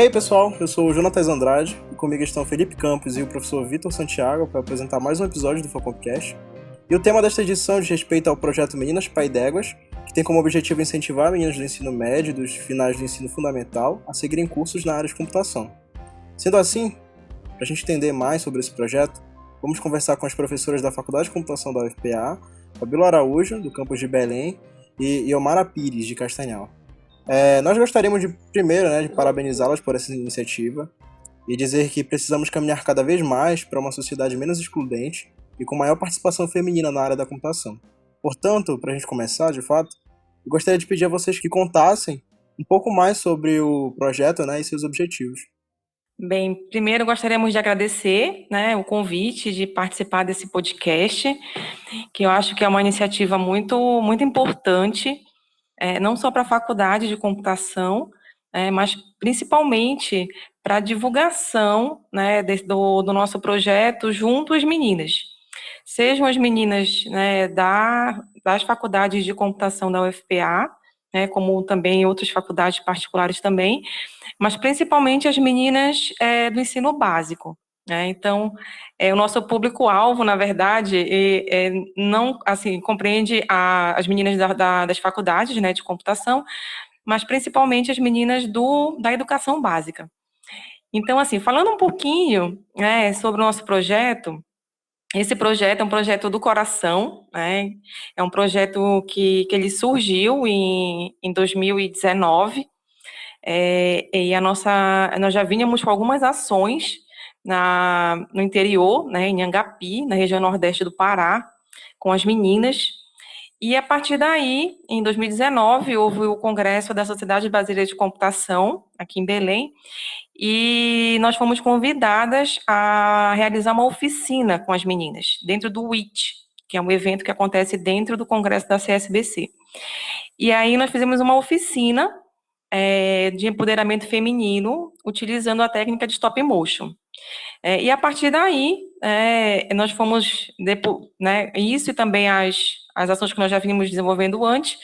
E aí, pessoal, eu sou o Jonatas Andrade e comigo estão o Felipe Campos e o professor Vitor Santiago para apresentar mais um episódio do Facompcast. E o tema desta edição diz respeito ao projeto Meninas Pai d'Éguas, que tem como objetivo incentivar meninas do ensino médio e dos finais do ensino fundamental a seguirem cursos na área de computação. Sendo assim, para a gente entender mais sobre esse projeto, vamos conversar com as professoras da Faculdade de Computação da UFPA, Fabíola Araújo, do campus de Belém, e Iomara Pires, de Castanhal. Nós gostaríamos de, primeiro, de parabenizá-las por essa iniciativa e dizer que precisamos caminhar cada vez mais para uma sociedade menos excludente e com maior participação feminina na área da computação. Portanto, para a gente começar, de fato, eu gostaria de pedir a vocês que contassem um pouco mais sobre o projeto, e seus objetivos. Bem, primeiro gostaríamos de agradecer, o convite de participar desse podcast, que eu acho que é uma iniciativa muito, muito importante, não só para a faculdade de computação, mas principalmente para a divulgação do nosso projeto junto às meninas. Sejam as meninas das faculdades de computação da UFPA, como também outras faculdades particulares também, mas principalmente as meninas do ensino básico. Então, o nosso público-alvo, na verdade, não compreende as meninas das faculdades de computação, mas principalmente as meninas da educação básica. Então, falando um pouquinho sobre o nosso projeto, esse projeto é um projeto do coração, é um projeto que ele surgiu em 2019, e nós já vínhamos com algumas ações no interior, em Angapi, na região nordeste do Pará, com as meninas, e a partir daí, em 2019, houve o Congresso da Sociedade Brasileira de Computação, aqui em Belém, e nós fomos convidadas a realizar uma oficina com as meninas, dentro do WIT, que é um evento que acontece dentro do Congresso da CSBC. E aí nós fizemos uma oficina de empoderamento feminino, utilizando a técnica de stop motion. E a partir daí, nós fomos, isso e também as ações que nós já vínhamos desenvolvendo antes,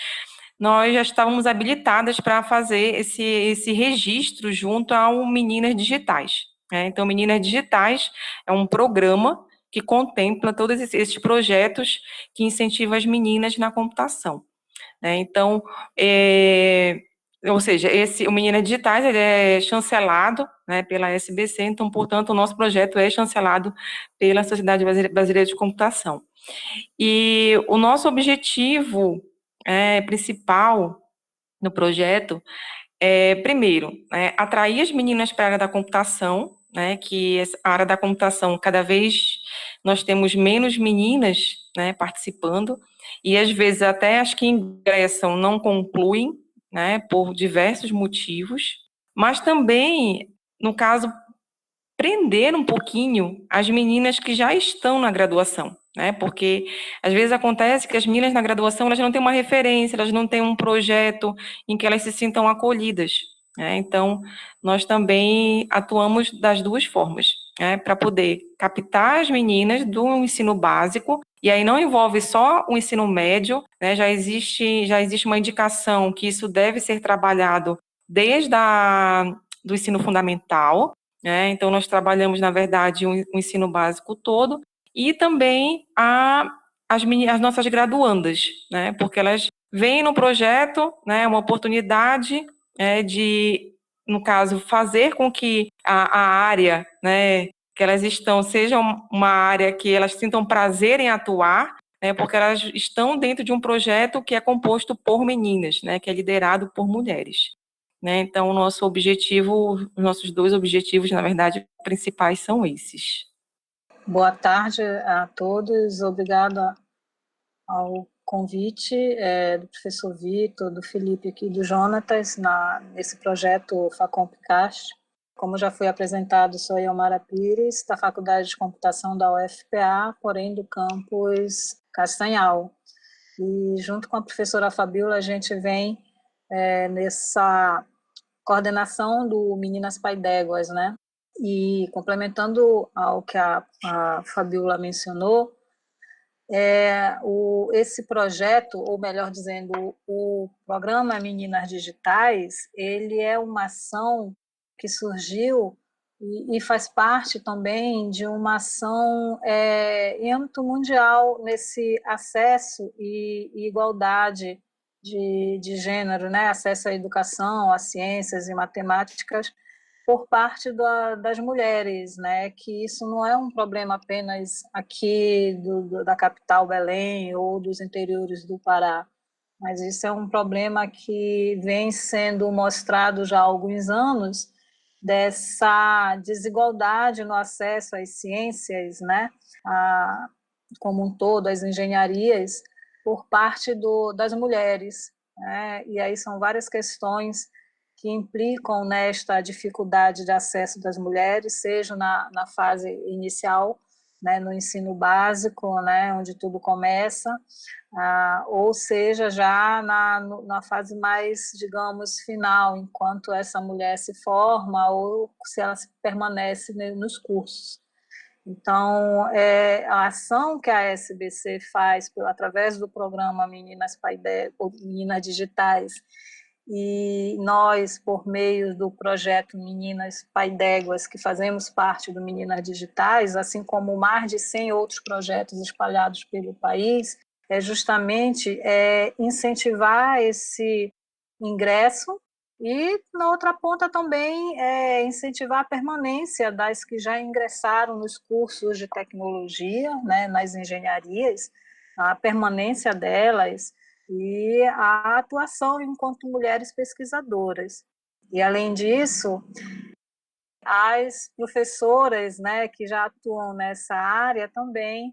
nós já estávamos habilitadas para fazer esse registro junto ao Meninas Digitais. Então, Meninas Digitais é um programa que contempla todos esses projetos que incentivam as meninas na computação. Então, ou seja, o Meninas Digitais ele é chancelado pela SBC, então, portanto, o nosso projeto é chancelado pela Sociedade Brasileira de Computação. E o nosso objetivo principal no projeto é, primeiro, atrair as meninas para a área da computação, que a área da computação, cada vez nós temos menos meninas participando, e às vezes até as que ingressam não concluem, por diversos motivos, mas também, no caso, prender um pouquinho as meninas que já estão na graduação, porque às vezes acontece que as meninas na graduação elas não têm uma referência, elas não têm um projeto em que elas se sintam acolhidas. Então, nós também atuamos das duas formas, para poder captar as meninas do ensino básico, e aí não envolve só o ensino médio, já existe uma indicação que isso deve ser trabalhado desde do ensino fundamental. Então, nós trabalhamos, na verdade, o ensino básico todo e também as nossas graduandas, porque elas veem no projeto uma oportunidade de, no caso, fazer com que a área que elas estão seja uma área que elas sintam prazer em atuar, porque elas estão dentro de um projeto que é composto por meninas, que é liderado por mulheres. Então, os nossos dois objetivos, na verdade, principais são esses. Boa tarde a todos, obrigada ao convite do professor Vitor, do Felipe aqui, do Jonatas, nesse projeto Facompcast. Como já foi apresentado, sou Iomara Pires, da Faculdade de Computação da UFPA, porém do campus Castanhal. E junto com a professora Fabíola, a gente vem nessa coordenação do Meninas Pai d'Éguas, E complementando ao que a Fabíola mencionou, esse projeto, ou melhor dizendo, o programa Meninas Digitais, ele é uma ação que surgiu e faz parte também de uma ação em âmbito mundial nesse acesso e igualdade de gênero, né? Acesso à educação, às ciências e matemáticas por parte das mulheres, né? Que isso não é um problema apenas aqui da capital Belém ou dos interiores do Pará, mas isso é um problema que vem sendo mostrado já há alguns anos, dessa desigualdade no acesso às ciências, né? Como um todo, às engenharias, por parte das mulheres, né? E aí são várias questões que implicam nesta dificuldade de acesso das mulheres, seja na fase inicial, né, no ensino básico, né, onde tudo começa, ou seja, já na fase mais, digamos, final, enquanto essa mulher se forma ou se ela permanece nos cursos. Então, a ação que a SBC faz através do programa Meninas Meninas Digitais, e nós, por meio do projeto Meninas Paidéguas, que fazemos parte do Meninas Digitais, assim como mais de 100 outros projetos espalhados pelo país, é justamente incentivar esse ingresso e, na outra ponta, também incentivar a permanência das que já ingressaram nos cursos de tecnologia, né, nas engenharias, a permanência delas e a atuação enquanto mulheres pesquisadoras. E, além disso, as professoras, né, que já atuam nessa área também,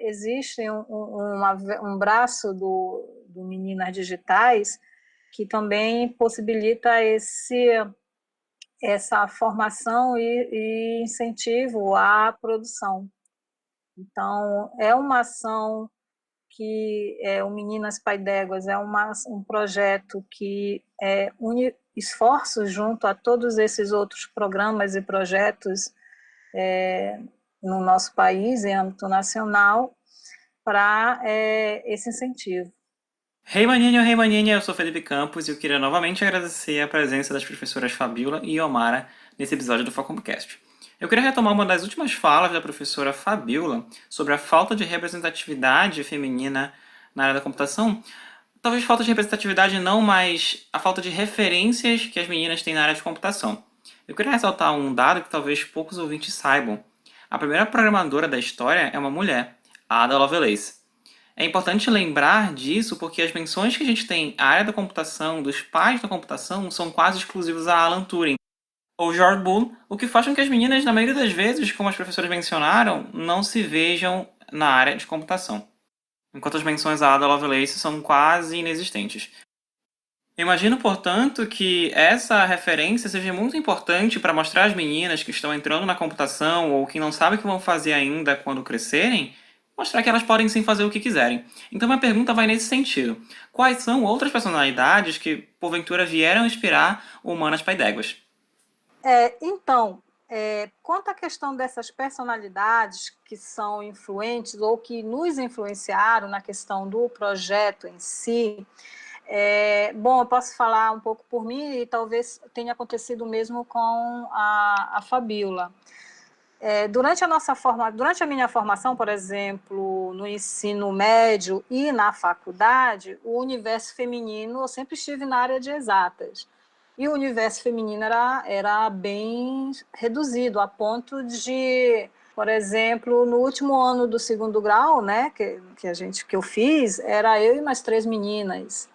existe um braço do Meninas Digitais que também possibilita essa formação e incentivo à produção. Então, é uma ação que o Meninas Paidéguas é um projeto que une esforços junto a todos esses outros programas e projetos no nosso país, em âmbito nacional, para esse incentivo. Hey maninha, eu sou Felipe Campos e eu queria novamente agradecer a presença das professoras Fabíola e Omara nesse episódio do Facompcast. Eu queria retomar uma das últimas falas da professora Fabíola sobre a falta de representatividade feminina na área da computação. Talvez falta de representatividade não, mas a falta de referências que as meninas têm na área de computação. Eu queria ressaltar um dado que talvez poucos ouvintes saibam. A primeira programadora da história é uma mulher, a Ada Lovelace. É importante lembrar disso porque as menções que a gente tem à área da computação, dos pais da computação, são quase exclusivos a Alan Turing ou George Boole, o que faz com que as meninas, na maioria das vezes, como as professoras mencionaram, não se vejam na área de computação, enquanto as menções a Ada Lovelace são quase inexistentes. Imagino, portanto, que essa referência seja muito importante para mostrar às meninas que estão entrando na computação ou que não sabem o que vão fazer ainda quando crescerem, mostrar que elas podem sim fazer o que quiserem. Então minha pergunta vai nesse sentido. Quais são outras personalidades que, porventura, vieram inspirar o Humanas Paidéguas? Quanto à questão dessas personalidades que são influentes ou que nos influenciaram na questão do projeto em si, eu posso falar um pouco por mim e talvez tenha acontecido mesmo com a Fabíola. Durante a minha formação, por exemplo, no ensino médio e na faculdade, o universo feminino, eu sempre estive na área de exatas. E o universo feminino era bem reduzido, a ponto de, por exemplo, no último ano do segundo grau, né, que eu fiz, era eu e mais 3 meninas.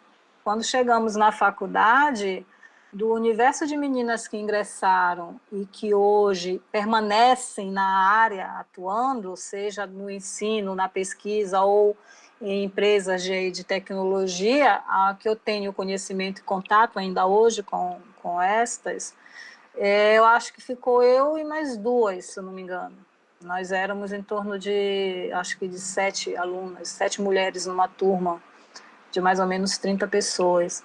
Quando chegamos na faculdade, do universo de meninas que ingressaram e que hoje permanecem na área atuando, seja no ensino, na pesquisa ou em empresas de tecnologia, a que eu tenho conhecimento e contato ainda hoje com estas, eu acho que ficou eu e mais 2, se eu não me engano. Nós éramos em torno de 7 alunas, 7 mulheres numa turma de mais ou menos 30 pessoas.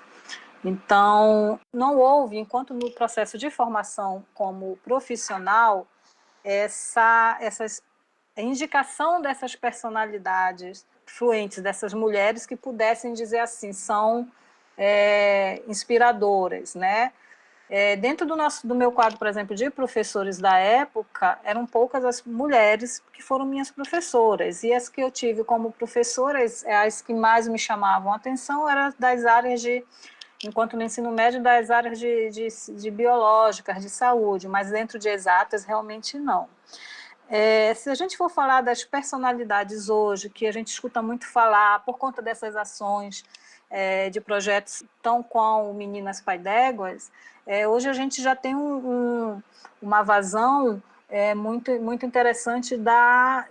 Então, não houve, enquanto no processo de formação como profissional, essa indicação dessas personalidades fluentes, dessas mulheres que pudessem dizer assim, são inspiradoras, né? Dentro do meu quadro, por exemplo, de professores da época, eram poucas as mulheres que foram minhas professoras, e as que eu tive como professoras, as que mais me chamavam a atenção eram das áreas enquanto no ensino médio, das áreas de biológicas, de saúde, mas dentro de exatas, realmente não. Se a gente for falar das personalidades hoje, que a gente escuta muito falar, por conta dessas ações de projetos tão com Meninas Pai d'Éguas, hoje a gente já tem uma vazão muito, muito interessante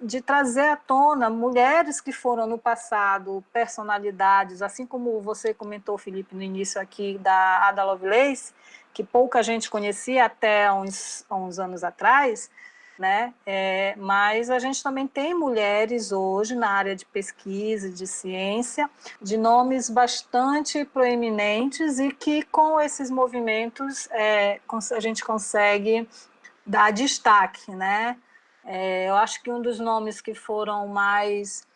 de trazer à tona mulheres que foram no passado personalidades, assim como você comentou, Felipe, no início aqui da Ada Lovelace, que pouca gente conhecia até uns anos atrás, né? Mas a gente também tem mulheres hoje na área de pesquisa e de ciência, de nomes bastante proeminentes e que com esses movimentos a gente consegue dar destaque, né? Eu acho que um dos nomes que foram mais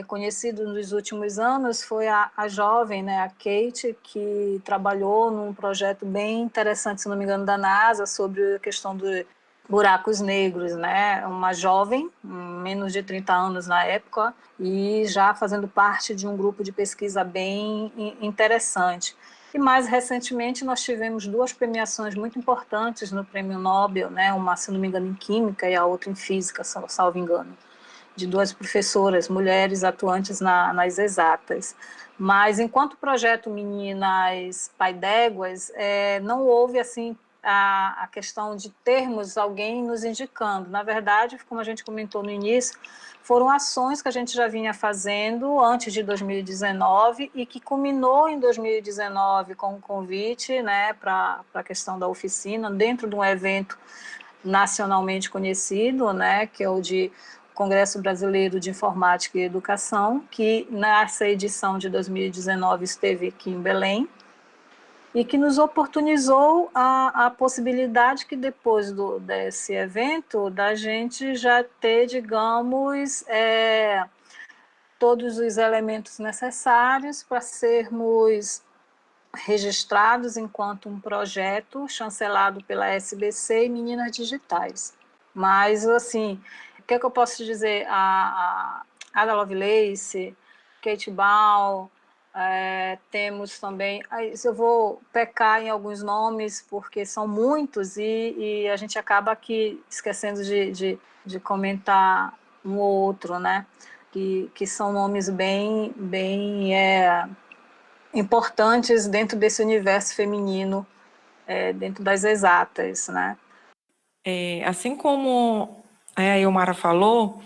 conhecidos nos últimos anos foi a jovem, né, a Kate, que trabalhou num projeto bem interessante, se não me engano, da NASA, sobre a questão dos buracos negros, né? Uma jovem, menos de 30 anos na época, e já fazendo parte de um grupo de pesquisa bem interessante. E mais recentemente nós tivemos 2 premiações muito importantes no Prêmio Nobel, né? Uma, se não me engano, em Química e a outra em Física, salvo engano, de 2 professoras, mulheres atuantes nas exatas. Mas enquanto projeto Meninas Pai d'Éguas, não houve assim a questão de termos alguém nos indicando. Na verdade, como a gente comentou no início, foram ações que a gente já vinha fazendo antes de 2019 e que culminou em 2019 com o convite, né, para a questão da oficina, dentro de um evento nacionalmente conhecido, né, que é o de Congresso Brasileiro de Informática e Educação, que nessa edição de 2019 esteve aqui em Belém, e que nos oportunizou a possibilidade que depois desse evento, da gente já ter, digamos, todos os elementos necessários para sermos registrados enquanto um projeto chancelado pela SBC e Meninas Digitais. Mas, assim, o que eu posso dizer? A Ada Lovelace, Kate Baum, temos também, eu vou pecar em alguns nomes, porque são muitos, e a gente acaba aqui esquecendo de comentar um ou outro, né? Que são nomes bem importantes dentro desse universo feminino, dentro das exatas, né? Assim como a Ilmara falou,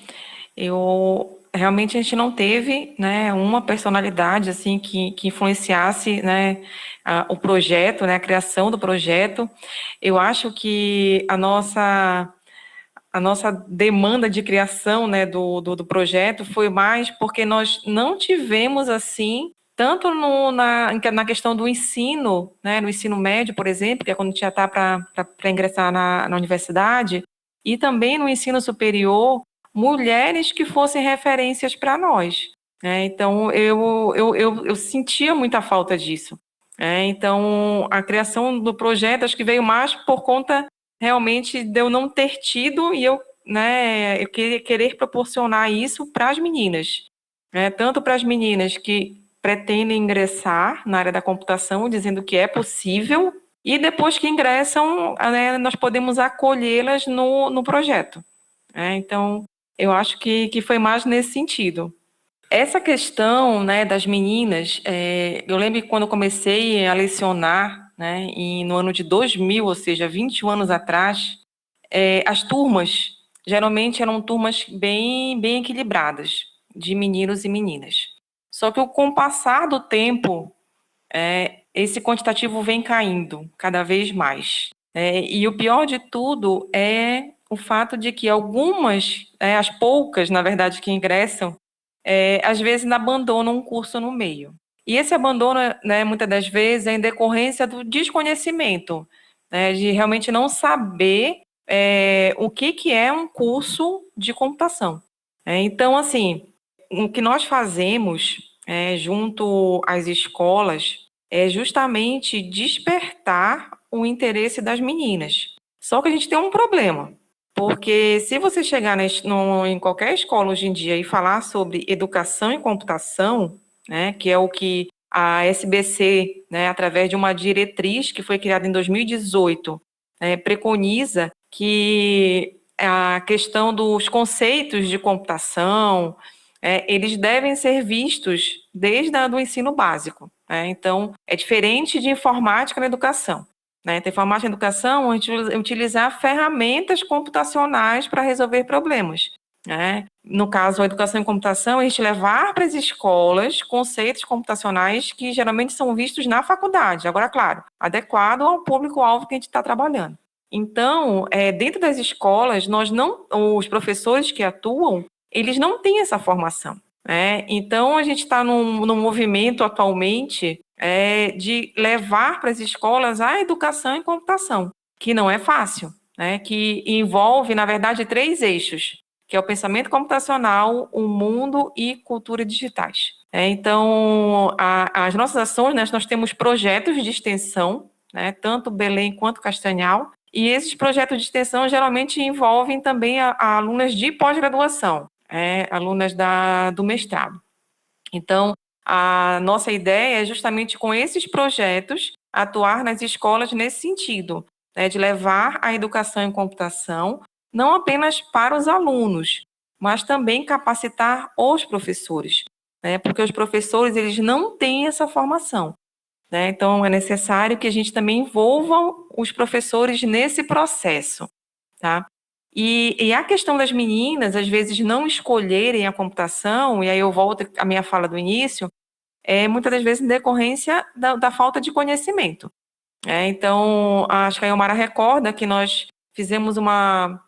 realmente a gente não teve, né, uma personalidade assim que influenciasse, né, o projeto, né, a criação do projeto. Eu acho que a nossa demanda de criação, né, do projeto foi mais porque nós não tivemos assim tanto na questão do ensino, né, no ensino médio, por exemplo, que é quando a gente já está para ingressar na universidade, e também no ensino superior, mulheres que fossem referências para nós. Né? Então, eu sentia muita falta disso. Então, a criação do projeto acho que veio mais por conta realmente de eu não ter tido e eu querer proporcionar isso para as meninas. Tanto para as meninas que pretendem ingressar na área da computação, dizendo que é possível, e depois que ingressam, nós podemos acolhê-las no projeto. Então, eu acho que foi mais nesse sentido. Essa questão, né, das meninas, eu lembro que quando eu comecei a lecionar, né, no ano de 2000, ou seja, 21 anos atrás, as turmas geralmente eram turmas bem equilibradas, de meninos e meninas. Só que com o passar do tempo, esse quantitativo vem caindo cada vez mais. E o pior de tudo é o fato de que algumas, as poucas, na verdade, que ingressam, às vezes abandonam um curso no meio. E esse abandono, né, muitas das vezes, é em decorrência do desconhecimento, né, de realmente não saber o que é um curso de computação. Então, assim, o que nós fazemos junto às escolas é justamente despertar o interesse das meninas. Só que a gente tem um problema, porque se você chegar em qualquer escola hoje em dia e falar sobre educação e computação, né, que é o que a SBC, né, através de uma diretriz que foi criada em 2018, preconiza que a questão dos conceitos de computação, eles devem ser vistos desde o ensino básico. Então, é diferente de informática na educação. Então, informática na educação, a gente utilizar ferramentas computacionais para resolver problemas. No caso, a educação em computação, a gente levar para as escolas conceitos computacionais que geralmente são vistos na faculdade. Agora, claro, adequado ao público-alvo que a gente está trabalhando. Então, dentro das escolas, os professores que atuam, eles não têm essa formação. Então, a gente está num movimento atualmente de levar para as escolas a educação em computação, que não é fácil, que envolve, na verdade, 3 eixos, que é o pensamento computacional, o mundo e cultura digitais. Então, as nossas ações, nós temos projetos de extensão, tanto Belém quanto Castanhal, e esses projetos de extensão geralmente envolvem também a alunas de pós-graduação, alunas do mestrado. Então, a nossa ideia é justamente com esses projetos atuar nas escolas nesse sentido, de levar a educação em computação não apenas para os alunos, mas também capacitar os professores, porque os professores eles não têm essa formação. Então, é necessário que a gente também envolva os professores nesse processo, tá? E a questão das meninas, às vezes, não escolherem a computação, e aí eu volto à minha fala do início, muitas das vezes em decorrência da falta de conhecimento. Então, acho que a Elmara recorda que nós fizemos uma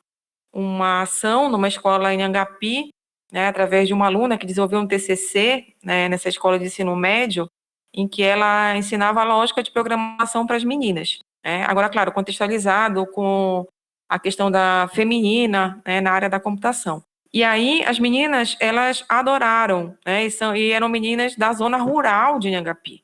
ação numa escola em Angapi, através de uma aluna que desenvolveu um TCC, nessa escola de ensino médio, em que ela ensinava a lógica de programação para as meninas. Agora, claro, contextualizado com a questão da feminina, na área da computação. E aí, as meninas, elas adoraram, e eram meninas da zona rural de Anhangapi,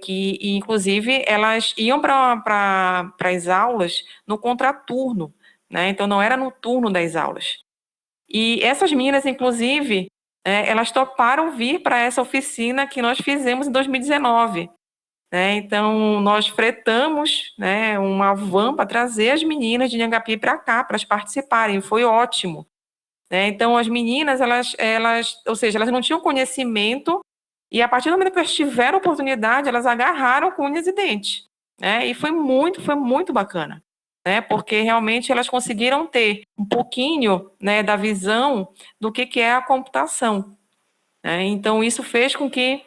que, inclusive, elas iam para as aulas no contraturno, então não era no turno das aulas. E essas meninas, inclusive, elas toparam vir para essa oficina que nós fizemos em 2019. Então, nós fretamos uma van para trazer as meninas de Anhangapi para cá, para elas participarem, foi ótimo. Então, as meninas, ou seja, elas não tinham conhecimento, e a partir do momento que elas tiveram oportunidade, elas agarraram com unhas e dentes. E foi muito bacana, porque realmente elas conseguiram ter um pouquinho da visão do que é a computação. Então, isso fez com que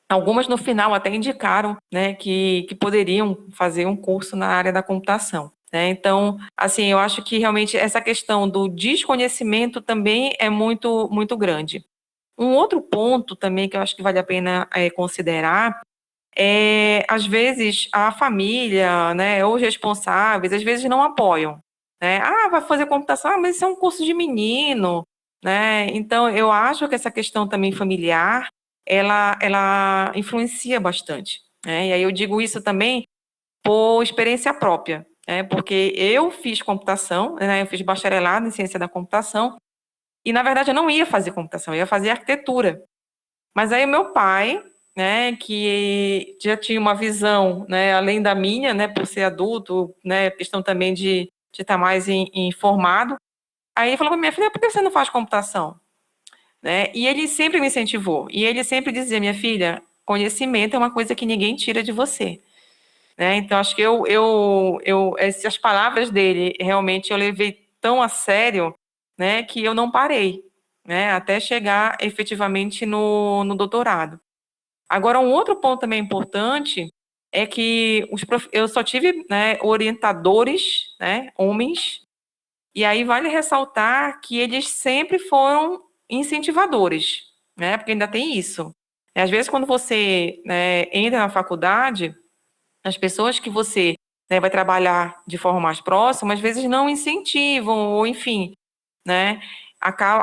algumas, no final, até indicaram que poderiam fazer um curso na área da computação. Então, assim, eu acho que realmente essa questão do desconhecimento também é muito, muito grande. Um outro ponto também que eu acho que vale a pena considerar é, às vezes, a família, ou os responsáveis, às vezes não apoiam. Vai fazer computação, mas isso é um curso de menino. Então, eu acho que essa questão também familiar, ela influencia bastante. E aí eu digo isso também por experiência própria, porque eu fiz computação, eu fiz bacharelado em ciência da computação, e, na verdade, eu não ia fazer computação, eu ia fazer arquitetura. Mas aí o meu pai, que já tinha uma visão, além da minha, por ser adulto, questão também de estar mais informado, aí ele falou para minha filha, por que você não faz computação? E ele sempre me incentivou, e ele sempre dizia, minha filha, conhecimento é uma coisa que ninguém tira de você. Então, acho que essas palavras dele, realmente, eu levei tão a sério, que eu não parei, até chegar efetivamente no doutorado. Agora, um outro ponto também importante é que eu só tive orientadores, homens, e aí vale ressaltar que eles sempre foram incentivadores, porque ainda tem isso. Às vezes, quando você entra na faculdade, as pessoas que você vai trabalhar de forma mais próxima, às vezes não incentivam, ou enfim,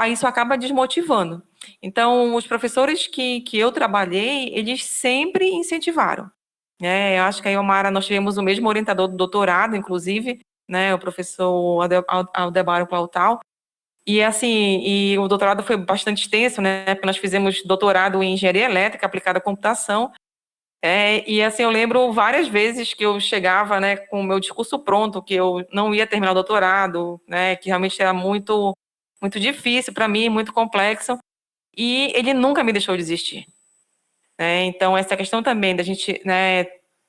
isso acaba desmotivando. Então, os professores que eu trabalhei, eles sempre incentivaram. Eu acho que a Iomara, nós tivemos o mesmo orientador do doutorado, inclusive, né, o professor Aldebaro Plautal, e assim, e o doutorado foi bastante extenso, né, porque nós fizemos doutorado em engenharia elétrica aplicada à computação, e assim, eu lembro várias vezes que eu chegava, né, com o meu discurso pronto, que eu não ia terminar o doutorado, né, que realmente era muito, muito difícil para mim, muito complexo, e ele nunca me deixou desistir. Então, essa questão também da gente, né,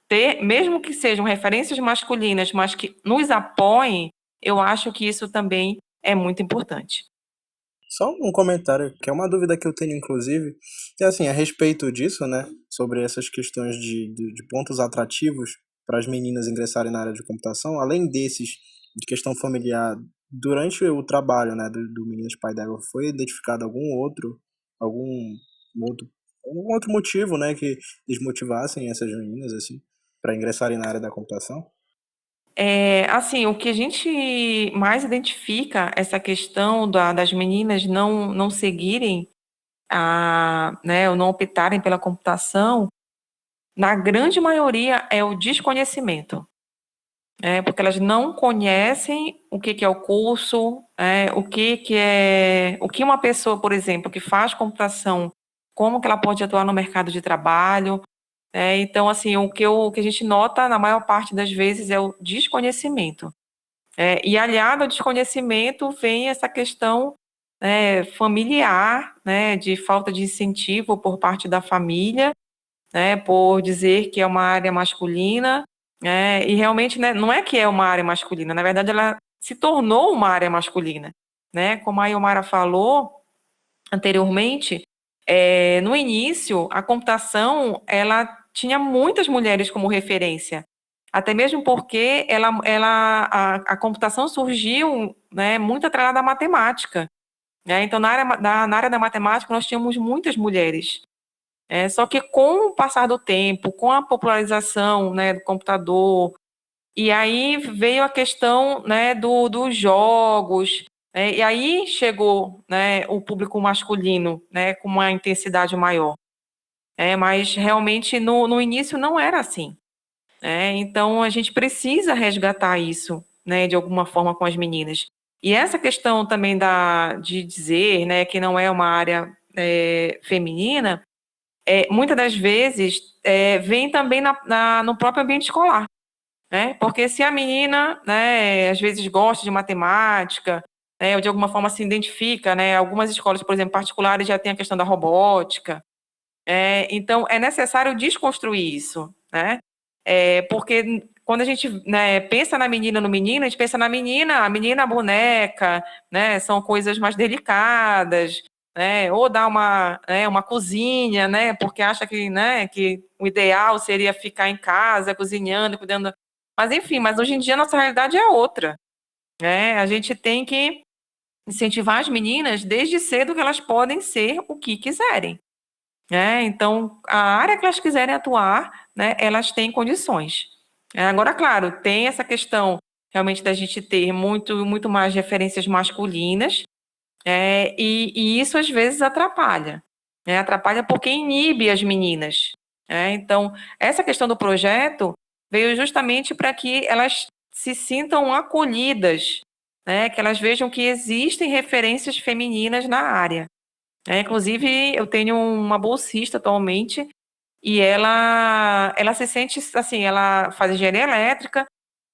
ter, mesmo que sejam referências masculinas, mas que nos apoiem, eu acho que isso também é muito importante. Só um comentário, que é uma dúvida que eu tenho, inclusive, que é assim, a respeito disso, né, sobre essas questões de pontos atrativos para as meninas ingressarem na área de computação, além desses, de questão familiar, durante o trabalho, né, do Meninas Pai d'Égua, foi identificado algum outro, algum outro motivo, né, que desmotivassem essas meninas, assim, para ingressarem na área da computação? Assim, o que a gente mais identifica essa questão das meninas não seguirem né, ou não optarem pela computação, na grande maioria é o desconhecimento. Porque elas não conhecem o que é o curso, o que uma pessoa, por exemplo, que faz computação, como que ela pode atuar no mercado de trabalho. Então, assim, o que a gente nota na maior parte das vezes é o desconhecimento. E aliado ao desconhecimento vem essa questão familiar, né, de falta de incentivo por parte da família, né, por dizer que é uma área masculina, e realmente, né, não é que é uma área masculina, na verdade ela se tornou uma área masculina, né, como a Iomara falou anteriormente, no início a computação ela tinha muitas mulheres como referência, até mesmo porque a computação surgiu, né, muito atrelada à matemática, né, então na área da matemática nós tínhamos muitas mulheres. Só que com o passar do tempo, com a popularização, né, do computador, e aí veio a questão, né, dos jogos, e aí chegou, né, o público masculino, né, com uma intensidade maior. Mas realmente no início não era assim. Então a gente precisa resgatar isso, né, de alguma forma com as meninas. E essa questão também de dizer, né, que não é uma área feminina, muitas das vezes vem também no próprio ambiente escolar, né? Porque se a menina, né, às vezes gosta de matemática, né, ou de alguma forma se identifica, né? Algumas escolas, por exemplo, particulares já tem a questão da robótica, então é necessário desconstruir isso, né? Porque quando a gente, né, pensa na menina, no menino, a gente pensa na menina, a menina, a boneca, né? São coisas mais delicadas, né? Ou dar uma cozinha, né? Porque acha que, né, que o ideal seria ficar em casa, cozinhando, cuidando. Mas enfim, mas hoje em dia a nossa realidade é outra, né? A gente tem que incentivar as meninas desde cedo que elas podem ser o que quiserem. Então, a área que elas quiserem atuar, né, elas têm condições. Agora, claro, tem essa questão realmente da gente ter muito, muito mais referências masculinas, e isso às vezes atrapalha. Atrapalha porque inibe as meninas. Então, essa questão do projeto veio justamente para que elas se sintam acolhidas, que elas vejam que existem referências femininas na área. Inclusive, eu tenho uma bolsista atualmente e ela se sente assim, ela faz engenharia elétrica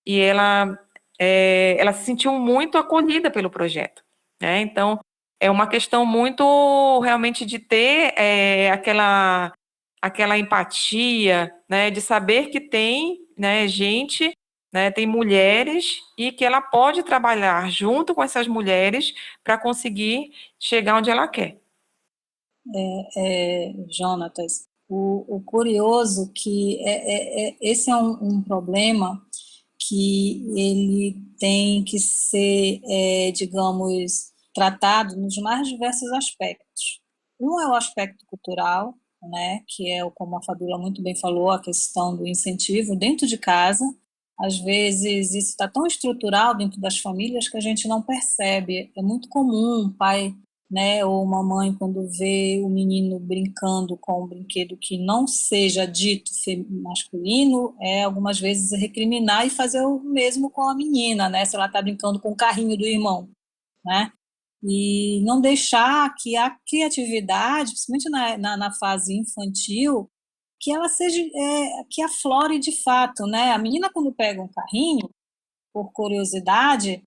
e ela se sentiu muito acolhida pelo projeto. Então, é uma questão muito realmente de ter aquela empatia, né, de saber que tem, né, gente, né, tem mulheres e que ela pode trabalhar junto com essas mulheres para conseguir chegar onde ela quer. Jonatas, o curioso que esse é um problema que ele tem que ser, digamos, tratado nos mais diversos aspectos. Um é o aspecto cultural, né, que é, como a Fabíola muito bem falou, a questão do incentivo dentro de casa. Às vezes isso está tão estrutural dentro das famílias que a gente não percebe. É muito comum um pai né? Ou uma mãe quando vê o menino brincando com um brinquedo que não seja dito masculino, algumas vezes recriminar e fazer o mesmo com a menina, né? Se ela está brincando com o carrinho do irmão, né? E não deixar que a criatividade, principalmente na fase infantil, que ela seja, que aflore de fato, né? A menina quando pega um carrinho, por curiosidade,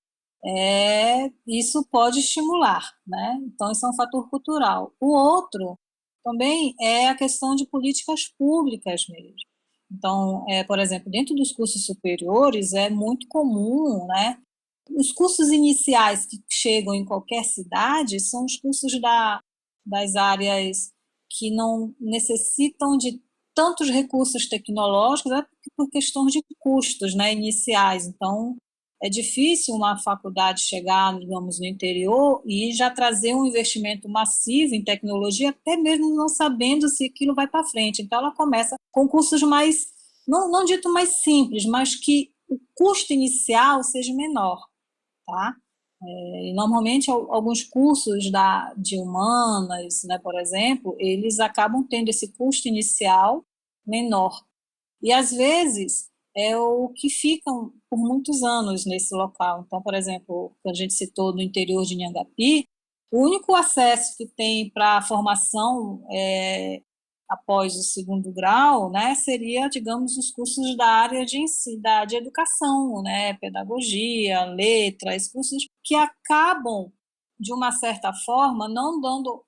isso pode estimular, né? Então, isso é um fator cultural. O outro também é a questão de políticas públicas mesmo. Então, por exemplo, dentro dos cursos superiores é muito comum, né? Os cursos iniciais que chegam em qualquer cidade são os cursos das áreas que não necessitam de tantos recursos tecnológicos, por questões de custos, né, iniciais. Então, é difícil uma faculdade chegar, digamos, no interior e já trazer um investimento massivo em tecnologia, até mesmo não sabendo se aquilo vai para frente. Então, ela começa com cursos mais, não dito mais simples, mas que o custo inicial seja menor, tá? E normalmente, alguns cursos de humanas, né, por exemplo, eles acabam tendo esse custo inicial menor. E, às vezes, é o que ficam por muitos anos nesse local. Então, por exemplo, que a gente citou no interior de Inhangapi, o único acesso que tem para a formação após o segundo grau, né, seria, digamos, os cursos da área de ensino, de educação, né, pedagogia, letras, cursos que acabam, de uma certa forma, não dando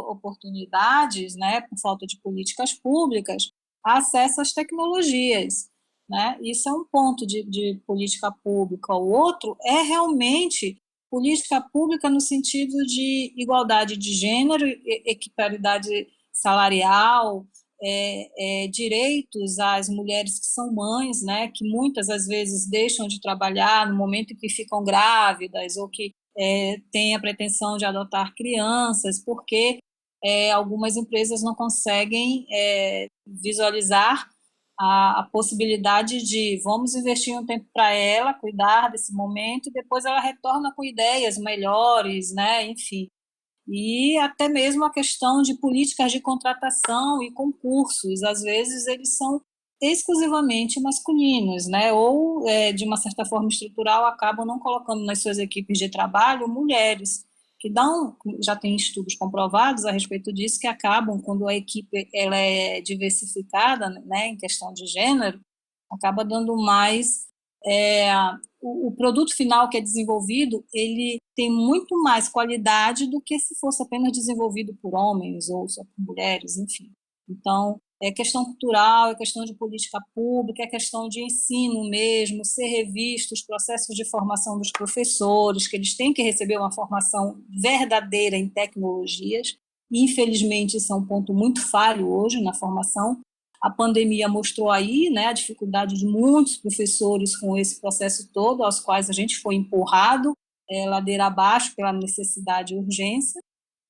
oportunidades, né, por falta de políticas públicas, acesso às tecnologias, né? Isso é um ponto de política pública. O outro é realmente política pública no sentido de igualdade de gênero, equiparidade salarial, direitos às mulheres que são mães, né, que muitas às vezes deixam de trabalhar no momento em que ficam grávidas ou que têm a pretensão de adotar crianças, porque algumas empresas não conseguem visualizar a possibilidade de vamos investir um tempo para ela, cuidar desse momento, e depois ela retorna com ideias melhores, né, enfim. E até mesmo a questão de políticas de contratação e concursos, às vezes eles são exclusivamente masculinos, né? Ou, de uma certa forma estrutural, acabam não colocando nas suas equipes de trabalho mulheres, que já tem estudos comprovados a respeito disso, que acabam, quando a equipe ela é diversificada, né, em questão de gênero, acaba dando mais o produto final que é desenvolvido, ele tem muito mais qualidade do que se fosse apenas desenvolvido por homens ou só por mulheres, enfim. Então, é questão cultural, é questão de política pública, é questão de ensino mesmo, ser revisto os processos de formação dos professores, que eles têm que receber uma formação verdadeira em tecnologias. Infelizmente, isso é um ponto muito falho hoje na formação. A pandemia mostrou aí, né, a dificuldade de muitos professores com esse processo todo, aos quais a gente foi empurrado ladeira abaixo pela necessidade e urgência,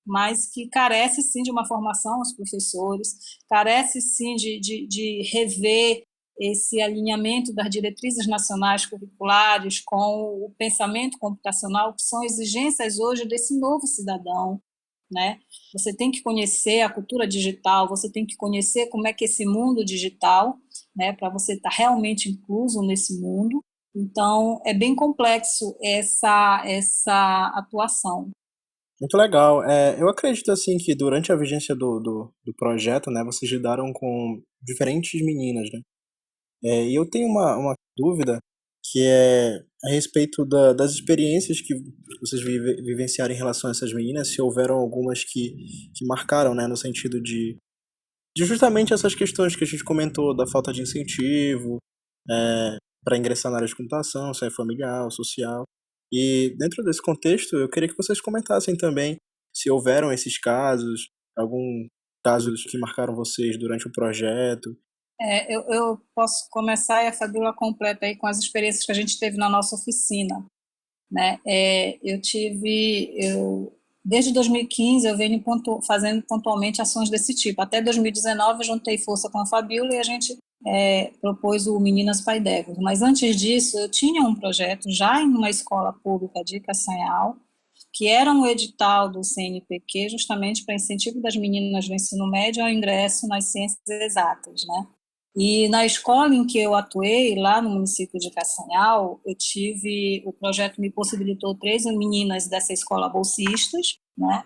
mas que carece, sim, de uma formação aos professores, carece, sim, de rever esse alinhamento das diretrizes nacionais curriculares com o pensamento computacional, que são exigências hoje desse novo cidadão, né? Você tem que conhecer a cultura digital, você tem que conhecer como é que esse mundo digital, né, para você estar realmente incluso nesse mundo. Então, é bem complexo essa atuação. Muito legal. Eu acredito assim que durante a vigência do projeto, né, vocês lidaram com diferentes meninas, né? E eu tenho uma dúvida que é a respeito das experiências que vocês vivenciaram em relação a essas meninas, se houveram algumas que marcaram, né, no sentido de justamente essas questões que a gente comentou, da falta de incentivo para ingressar na área de computação, se é familiar ou social. E dentro desse contexto, eu queria que vocês comentassem também se houveram esses casos, algum casos que marcaram vocês durante o projeto. Eu posso começar e a Fabiola completa aí com as experiências que a gente teve na nossa oficina, né? Desde 2015 eu venho fazendo pontualmente ações desse tipo. Até 2019 eu juntei força com a Fabiola e a gente propôs o Meninas Paidégua. Mas antes disso eu tinha um projeto já em uma escola pública de Castanhal, que era um edital do CNPq, justamente para incentivo das meninas do ensino médio ao ingresso nas ciências exatas, né? E na escola em que eu atuei, lá no município de Castanhal, o projeto me possibilitou 3 meninas dessa escola bolsistas, né?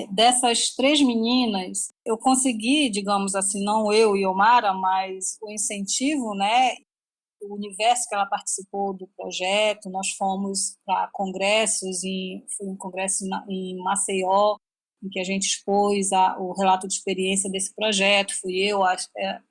Dessas 3 meninas, eu consegui, digamos assim, não eu e Omara, mas o incentivo, né? O universo que ela participou do projeto, nós fomos para congressos, foi um congresso em Maceió, em que a gente expôs o relato de experiência desse projeto, fui eu,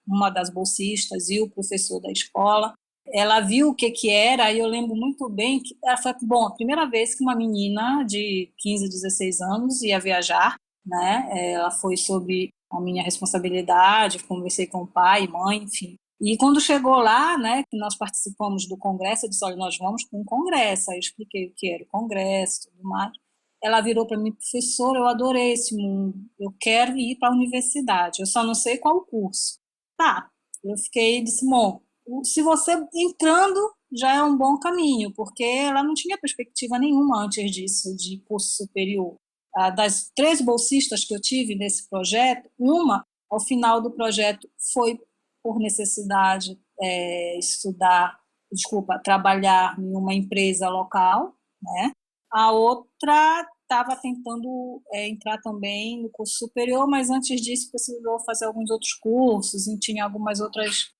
uma das bolsistas, e o professor da escola. Ela viu o que era, e eu lembro muito bem que ela foi, bom, a primeira vez que uma menina de 15, 16 anos ia viajar, né? Ela foi sob a minha responsabilidade, conversei com o pai, mãe, enfim. E quando chegou lá, né, que nós participamos do congresso, eu disse, olha, nós vamos para um congresso. Aí eu expliquei o que era o congresso e tudo mais. Ela virou para mim, professora, eu adorei esse mundo, eu quero ir para a universidade, eu só não sei qual curso. Tá, eu fiquei, disse, bom, se você entrando, já é um bom caminho, porque ela não tinha perspectiva nenhuma antes disso, de curso superior. Das 3 bolsistas que eu tive nesse projeto, uma, ao final do projeto, foi por necessidade trabalhar em uma empresa local, né? A outra estava tentando entrar também no curso superior, mas antes disso precisou fazer alguns outros cursos e tinha algumas outras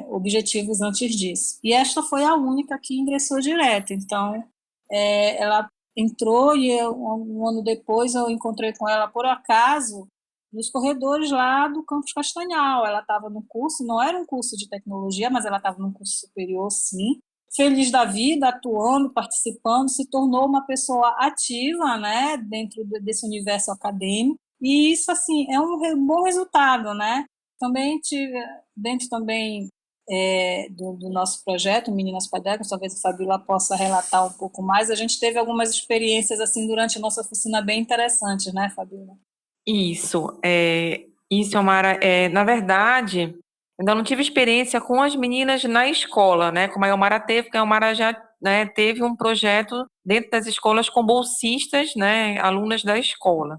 objetivos antes disso. E esta foi a única que ingressou direto. Então, ela entrou e um ano depois eu encontrei com ela por acaso nos corredores lá do Campus Castanhal. Ela estava no curso, não era um curso de tecnologia, mas ela estava num curso superior, sim. Feliz da vida, atuando, participando, se tornou uma pessoa ativa, né, dentro desse universo acadêmico. E isso, assim, é um bom resultado, né? Também dentro também do nosso projeto, Meninas Padecas, talvez a Fabíola possa relatar um pouco mais. A gente teve algumas experiências assim durante a nossa oficina bem interessantes, né, Fabíola? Isso, Omara. Na verdade, ainda não tive experiência com as meninas na escola, né? Como a Omara teve, porque a Omara já, né, teve um projeto dentro das escolas com bolsistas, né, alunas da escola.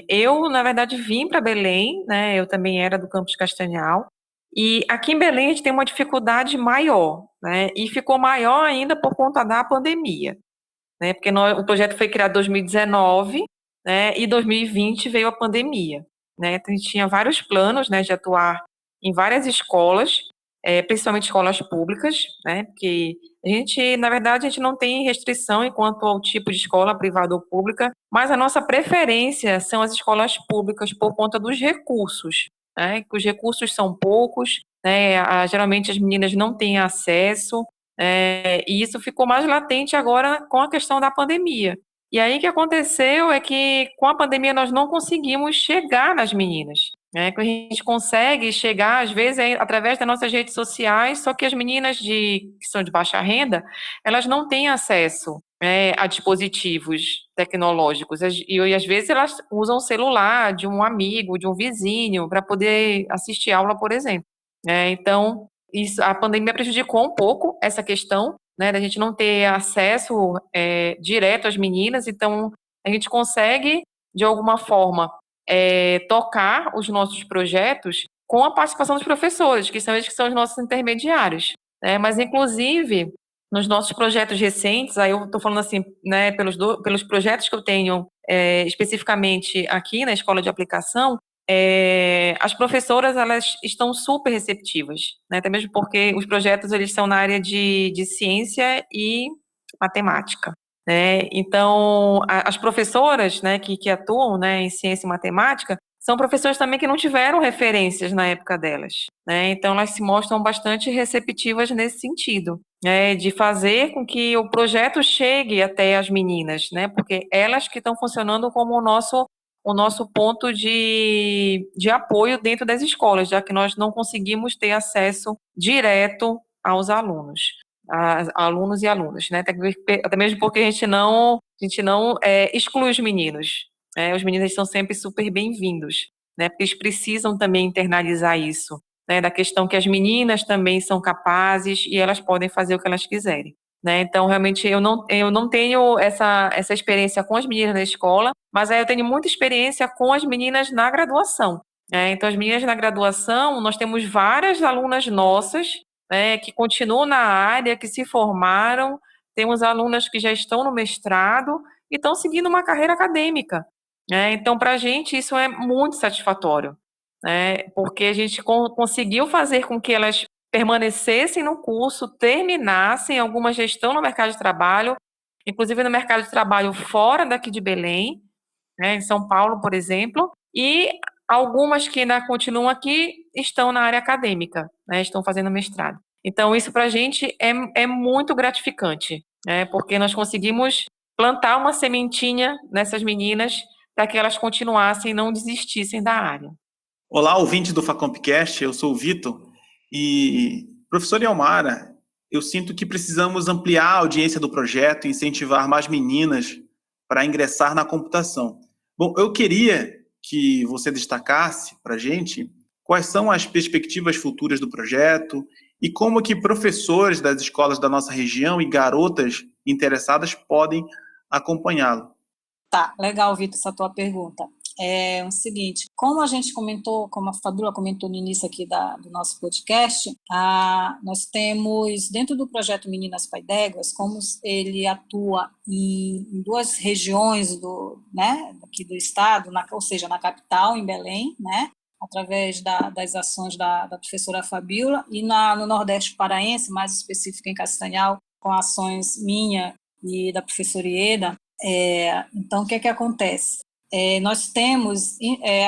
Eu, na verdade, vim para Belém, né? Eu também era do Campus Castanhal. E aqui em Belém a gente tem uma dificuldade maior, né? E ficou maior ainda por conta da pandemia, né? Porque o projeto foi criado em 2019, né? E 2020 veio a pandemia, né? Então a gente tinha vários planos, né, de atuar em várias escolas, principalmente escolas públicas, né? Porque a gente, na verdade, a gente não tem restrição enquanto ao tipo de escola, privada ou pública, mas a nossa preferência são as escolas públicas por conta dos recursos, né? Que os recursos são poucos, né? Geralmente as meninas não têm acesso, e isso ficou mais latente agora com a questão da pandemia. E aí o que aconteceu é que com a pandemia nós não conseguimos chegar nas meninas, né? Que a gente consegue chegar, às vezes, através das nossas redes sociais, só que as meninas que são de baixa renda, elas não têm acesso, a dispositivos tecnológicos. E às vezes elas usam o celular de um amigo, de um vizinho, para poder assistir aula, por exemplo. Então, a pandemia prejudicou um pouco essa questão, né, da gente não ter acesso direto às meninas, então a gente consegue, de alguma forma, tocar os nossos projetos com a participação dos professores, que são eles que são os nossos intermediários, né, mas, inclusive, nos nossos projetos recentes, aí eu estou falando assim, né, pelos projetos que eu tenho especificamente aqui na Escola de Aplicação, as professoras, elas estão super receptivas, né, até mesmo porque os projetos, eles são na área de ciência e matemática, né, então, as professoras, né, que atuam, né, em ciência e matemática, são professoras também que não tiveram referências na época delas, né, então elas se mostram bastante receptivas nesse sentido, né, de fazer com que o projeto chegue até as meninas, né, porque elas que estão funcionando como o nosso ponto de apoio dentro das escolas, já que nós não conseguimos ter acesso direto aos alunos, alunos e alunas, né? Até mesmo porque a gente não exclui os meninos, né? Os meninos são sempre super bem-vindos, né? Porque eles precisam também internalizar isso, né? Da questão que as meninas também são capazes e elas podem fazer o que elas quiserem. né? Então, realmente, eu não tenho essa experiência com as meninas na escola, mas aí eu tenho muita experiência com as meninas na graduação, né? Então, as meninas na graduação, nós temos várias alunas nossas, né, que continuam na área, que se formaram, temos alunas que já estão no mestrado e estão seguindo uma carreira acadêmica, né? Então, para a gente, isso é muito satisfatório, né? Porque a gente conseguiu fazer com que elas permanecessem no curso, terminassem alguma gestão no mercado de trabalho, inclusive no mercado de trabalho fora daqui de Belém, né, em São Paulo, por exemplo, e algumas que ainda continuam aqui estão na área acadêmica, né, estão fazendo mestrado. Então, isso para a gente é muito gratificante, né, porque nós conseguimos plantar uma sementinha nessas meninas para que elas continuassem e não desistissem da área. Olá, ouvinte do Facompcast, eu sou o Vitor. E, professora Elmara, eu sinto que precisamos ampliar a audiência do projeto e incentivar mais meninas para ingressar na computação. Bom, eu queria que você destacasse para a gente quais são as perspectivas futuras do projeto e como que professores das escolas da nossa região e garotas interessadas podem acompanhá-lo. Tá, legal, Vitor, essa tua pergunta. É o seguinte, como a gente comentou, como a Fabíola comentou no início aqui do nosso podcast, nós temos, dentro do projeto Meninas Pai d'Éguas, como ele atua em duas regiões aqui do estado, ou seja, na capital, em Belém, né, através das ações da professora Fabíola, e no Nordeste paraense, mais específico em Castanhal, com ações minha e da professora Ieda. Então, o que acontece? Nós temos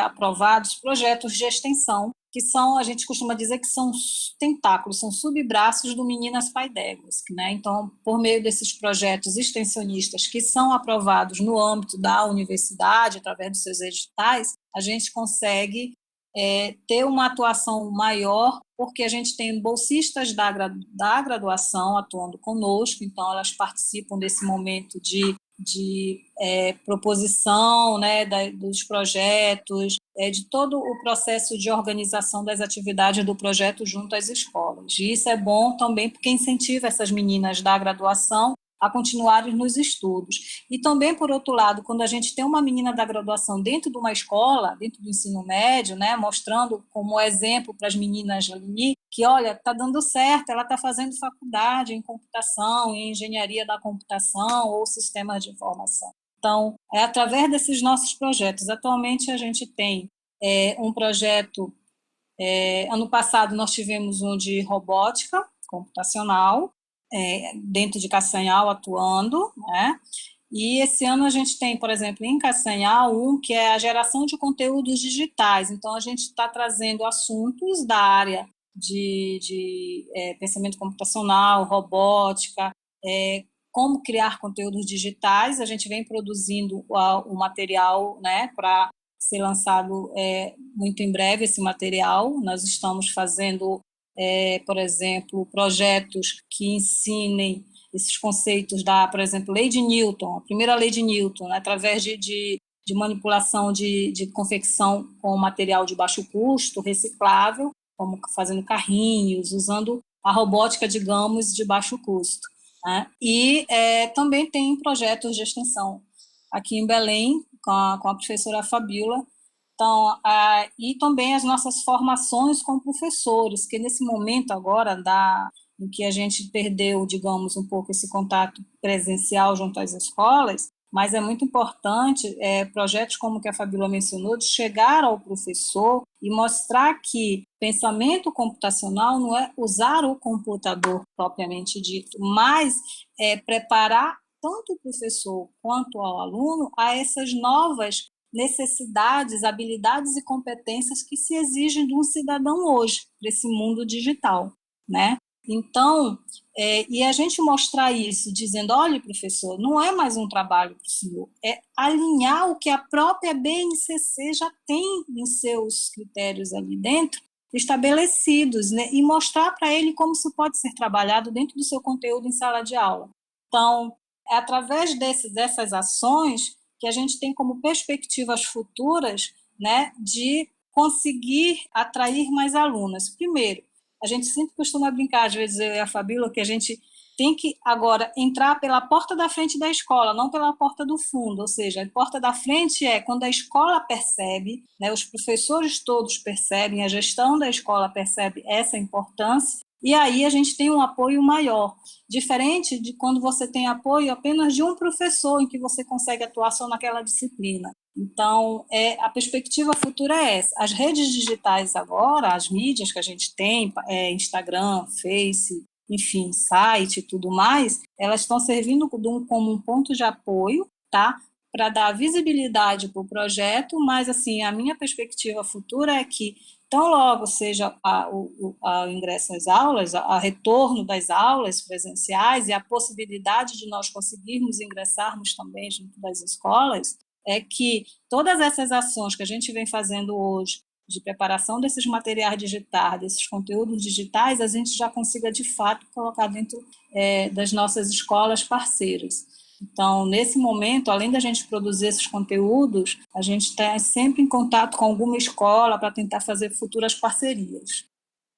aprovados projetos de extensão, que são, a gente costuma dizer que são tentáculos, são subbraços do Meninas Pai d'Éguas, né? Então, por meio desses projetos extensionistas que são aprovados no âmbito da universidade, através dos seus editais, a gente consegue ter uma atuação maior, porque a gente tem bolsistas da graduação atuando conosco, então elas participam desse momento de proposição, né, dos projetos, de todo o processo de organização das atividades do projeto junto às escolas. E isso é bom também porque incentiva essas meninas da graduação a continuarem nos estudos. E também, por outro lado, quando a gente tem uma menina da graduação dentro de uma escola, dentro do ensino médio, né, mostrando como exemplo para as meninas ali, que, olha, está dando certo, ela está fazendo faculdade em computação, em engenharia da computação ou sistemas de informação. Então, é através desses nossos projetos. Atualmente, a gente tem um projeto, ano passado nós tivemos um de robótica computacional, dentro de Castanhal atuando, né? E esse ano a gente tem, por exemplo, em Castanhal, que é a geração de conteúdos digitais. Então, a gente está trazendo assuntos da área de pensamento computacional, robótica, como criar conteúdos digitais. A gente vem produzindo o material, né, para ser lançado muito em breve, esse material. Nós estamos fazendo, por exemplo, projetos que ensinem esses conceitos por exemplo, lei de Newton, a primeira lei de Newton, né, através de manipulação de confecção com material de baixo custo, reciclável, como fazendo carrinhos, usando a robótica, digamos, de baixo custo, né? E também tem projetos de extensão aqui em Belém, com a professora Fabíola. Então, e também as nossas formações com professores, que nesse momento agora, em que a gente perdeu, digamos, um pouco esse contato presencial junto às escolas, mas é muito importante, projetos como que a Fabíola mencionou, de chegar ao professor e mostrar que pensamento computacional não é usar o computador propriamente dito, mas preparar tanto o professor quanto ao aluno a essas novas necessidades, habilidades e competências que se exigem de um cidadão hoje, para esse mundo digital, né? Então, e a gente mostrar isso, dizendo, olha, professor, não é mais um trabalho para o senhor, é alinhar o que a própria BNCC já tem em seus critérios ali dentro, estabelecidos, né? E mostrar para ele como isso pode ser trabalhado dentro do seu conteúdo em sala de aula. Então, é através dessas ações que a gente tem como perspectivas futuras, né, de conseguir atrair mais alunas. Primeiro, a gente sempre costuma brincar, às vezes eu e a Fabíola, que a gente tem que agora entrar pela porta da frente da escola, não pela porta do fundo, ou seja, a porta da frente é quando a escola percebe, né, os professores todos percebem, a gestão da escola percebe essa importância, e aí a gente tem um apoio maior, diferente de quando você tem apoio apenas de um professor, em que você consegue atuar só naquela disciplina. Então, a perspectiva futura é essa. As redes digitais agora, as mídias que a gente tem, Instagram, Face, enfim, site e tudo mais, elas estão servindo como um ponto de apoio, tá? Para dar visibilidade para o projeto, mas, assim, a minha perspectiva futura é que, tão logo seja o ingresso às aulas, a retorno das aulas presenciais e a possibilidade de nós conseguirmos ingressarmos também junto das escolas, é que todas essas ações que a gente vem fazendo hoje, de preparação desses materiais digitais, desses conteúdos digitais, a gente já consiga, de fato, colocar dentro das nossas escolas parceiras. Então, nesse momento, além da gente produzir esses conteúdos, a gente está sempre em contato com alguma escola para tentar fazer futuras parcerias.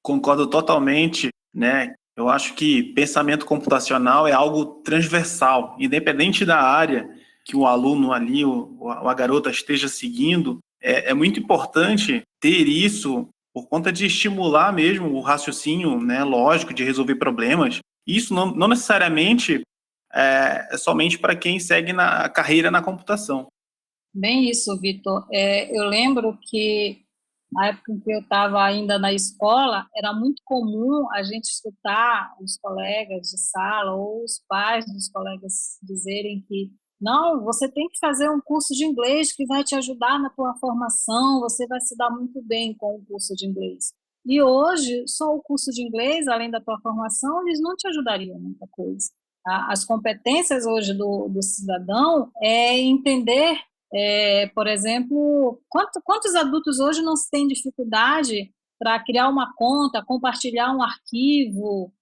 Concordo totalmente, né? Eu acho que pensamento computacional é algo transversal, independente da área que o aluno ali, ou a garota esteja seguindo, é muito importante ter isso por conta de estimular mesmo o raciocínio, né, lógico, de resolver problemas. Isso não necessariamente é somente para quem segue na carreira na computação. Bem isso, Vitor. Eu lembro que na época em que eu estava ainda na escola, era muito comum a gente escutar os colegas de sala ou os pais dos colegas dizerem que não, você tem que fazer um curso de inglês que vai te ajudar na tua formação, você vai se dar muito bem com o curso de inglês. E hoje, só o curso de inglês, além da tua formação, eles não te ajudariam muita coisa. Tá? As competências hoje do cidadão é entender, por exemplo, quantos adultos hoje não têm dificuldade para criar uma conta, compartilhar um arquivo,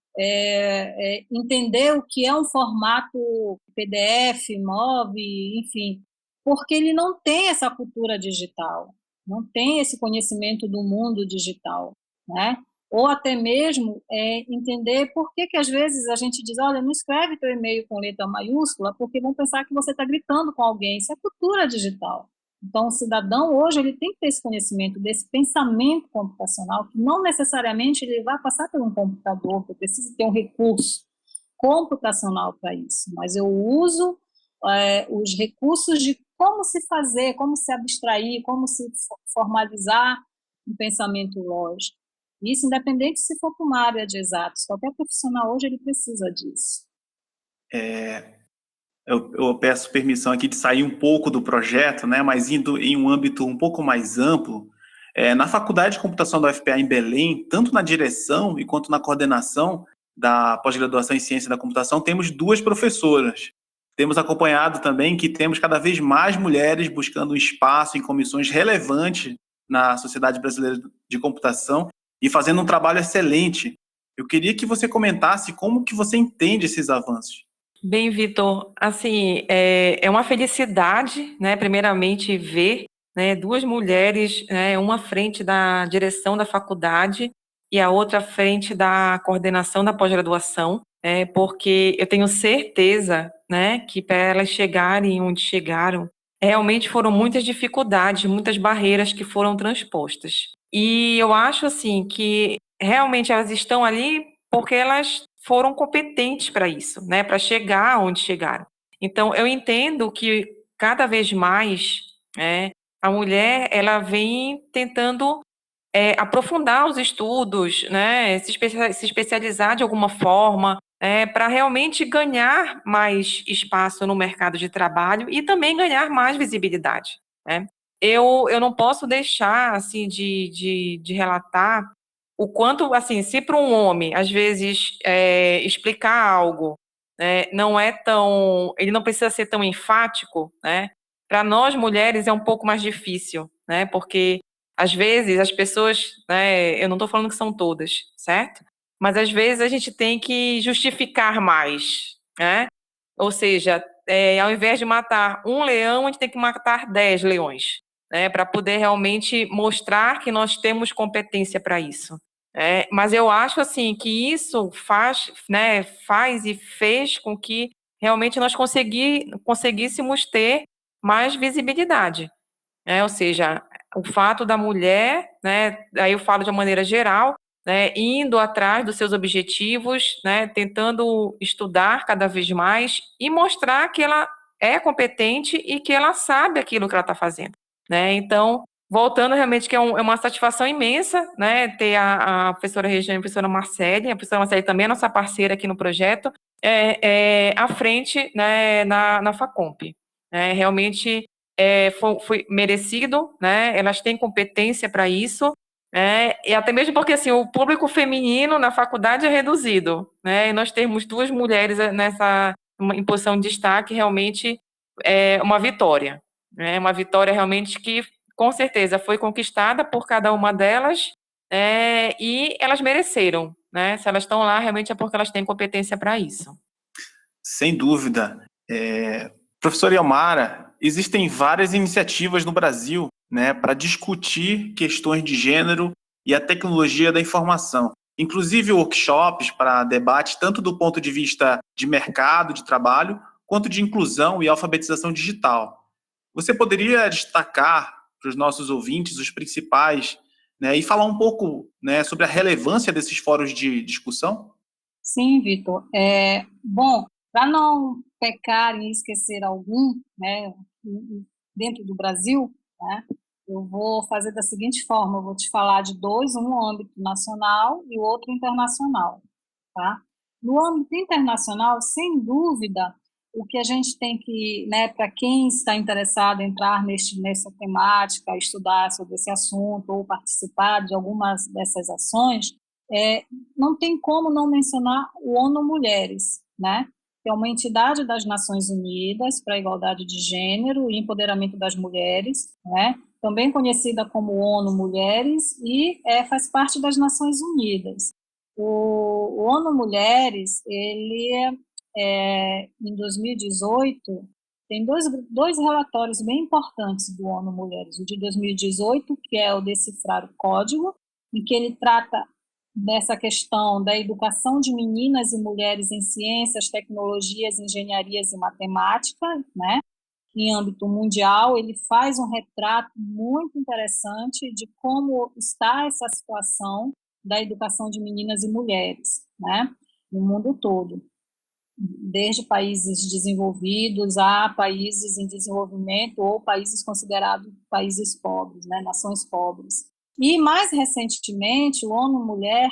entender o que é um formato PDF, MOV, enfim, porque ele não tem essa cultura digital, não tem esse conhecimento do mundo digital, né? Ou até mesmo entender por que às vezes a gente diz, olha, não escreve teu e-mail com letra maiúscula, porque vão pensar que você está gritando com alguém. Isso é cultura digital. Então, o cidadão hoje ele tem que ter esse conhecimento desse pensamento computacional, que não necessariamente ele vai passar por um computador, que precisa ter um recurso computacional para isso, mas eu uso os recursos de como se fazer, como se abstrair, como se formalizar um pensamento lógico. Isso independente se for para uma área de exatos, qualquer profissional hoje ele precisa disso. Eu peço permissão aqui de sair um pouco do projeto, né, mas indo em um âmbito um pouco mais amplo. Na Faculdade de Computação da UFPA em Belém, tanto na direção quanto na coordenação da pós-graduação em Ciência da Computação, temos 2 professoras. Temos acompanhado também que temos cada vez mais mulheres buscando um espaço em comissões relevantes na Sociedade Brasileira de Computação e fazendo um trabalho excelente. Eu queria que você comentasse como que você entende esses avanços. Bem, Vitor, assim, é uma felicidade, né, primeiramente, ver, né, 2 mulheres, né, uma à frente da direção da faculdade e a outra à frente da coordenação da pós-graduação, porque eu tenho certeza, né, que para elas chegarem onde chegaram, realmente foram muitas dificuldades, muitas barreiras que foram transpostas. E eu acho, assim, que realmente elas estão ali porque elas foram competentes para isso, né, para chegar onde chegaram. Então, eu entendo que cada vez mais, a mulher ela vem tentando aprofundar os estudos, né, se especializar de alguma forma, para realmente ganhar mais espaço no mercado de trabalho e também ganhar mais visibilidade, né. Eu não posso deixar, assim, de relatar o quanto, assim, se para um homem, às vezes, explicar algo, né, não é tão, ele não precisa ser tão enfático, né, para nós mulheres é um pouco mais difícil, né, porque às vezes as pessoas, né, eu não estou falando que são todas, certo? Mas às vezes a gente tem que justificar mais, né? Ou seja, ao invés de matar um leão, a gente tem que matar 10 leões, né? Para poder realmente mostrar que nós temos competência para isso. Mas eu acho assim que isso faz e fez com que realmente nós conseguíssemos ter mais visibilidade, ou seja, o fato da mulher, aí eu falo de uma maneira geral, indo atrás dos seus objetivos, tentando estudar cada vez mais e mostrar que ela é competente e que ela sabe aquilo que ela está fazendo, Então, voltando realmente que é uma satisfação imensa, ter a professora Regiane e a professora Marcele também é nossa parceira aqui no projeto, à frente, na Facomp. Realmente foi merecido, elas têm competência para isso, e até mesmo porque assim, o público feminino na faculdade é reduzido, e nós temos 2 mulheres em posição de destaque, realmente é uma vitória, uma vitória realmente que, com certeza, foi conquistada por cada uma delas, e elas mereceram, se elas estão lá, realmente é porque elas têm competência para isso. Sem dúvida. Professora Elmara, existem várias iniciativas no Brasil, para discutir questões de gênero e a tecnologia da informação. Inclusive workshops para debate tanto do ponto de vista de mercado de trabalho, quanto de inclusão e alfabetização digital. Você poderia destacar para os nossos ouvintes os principais, e falar um pouco, sobre a relevância desses fóruns de discussão? Sim, Vitor. Bom, para não pecar e esquecer algum, dentro do Brasil, eu vou fazer da seguinte forma, eu vou te falar de 2, um no âmbito nacional e o outro internacional, tá? No âmbito internacional, sem dúvida, o que a gente tem que, para quem está interessado em entrar nessa temática, estudar sobre esse assunto ou participar de algumas dessas ações, não tem como não mencionar o ONU Mulheres, que é uma entidade das Nações Unidas para a igualdade de gênero e empoderamento das mulheres, também conhecida como ONU Mulheres, e faz parte das Nações Unidas. O ONU Mulheres, ele, em 2018, tem dois relatórios bem importantes do ONU Mulheres. O de 2018, que é o Decifrar o Código, em que ele trata dessa questão da educação de meninas e mulheres em ciências, tecnologias, engenharias e matemática, em âmbito mundial. Ele faz um retrato muito interessante de como está essa situação da educação de meninas e mulheres, no mundo todo, desde países desenvolvidos a países em desenvolvimento ou países considerados países pobres, nações pobres. E, mais recentemente, o ONU Mulher,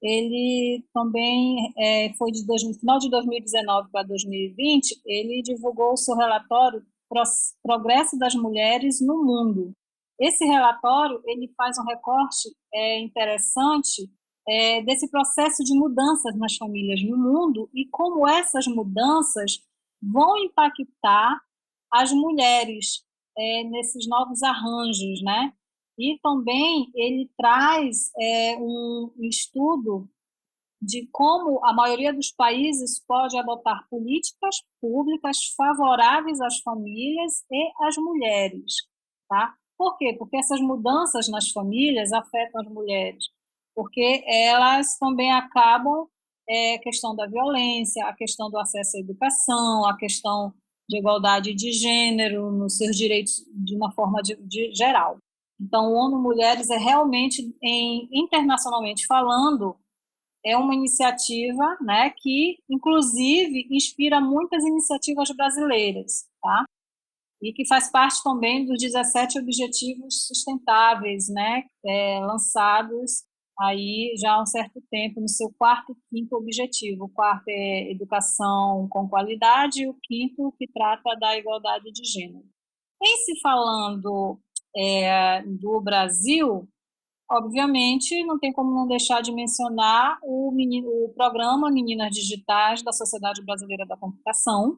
ele também foi final de 2019 para 2020, ele divulgou o seu relatório Progresso das Mulheres no Mundo. Esse relatório, ele faz um recorte interessante desse processo de mudanças nas famílias no mundo e como essas mudanças vão impactar as mulheres nesses novos arranjos, E também ele traz um estudo de como a maioria dos países pode adotar políticas públicas favoráveis às famílias e às mulheres, tá? Por quê? Porque essas mudanças nas famílias afetam as mulheres, porque elas também acabam a questão da violência, a questão do acesso à educação, a questão de igualdade de gênero, nos seus direitos de uma forma geral. Então, o ONU Mulheres é realmente, internacionalmente falando, é uma iniciativa que, inclusive, inspira muitas iniciativas brasileiras, tá? E que faz parte também dos 17 Objetivos Sustentáveis, lançados aí já há um certo tempo, no seu 4º e 5º objetivo. O 4º é educação com qualidade e o 5º que trata da igualdade de gênero. Em se falando do Brasil, obviamente, não tem como não deixar de mencionar o programa Meninas Digitais da Sociedade Brasileira da Computação,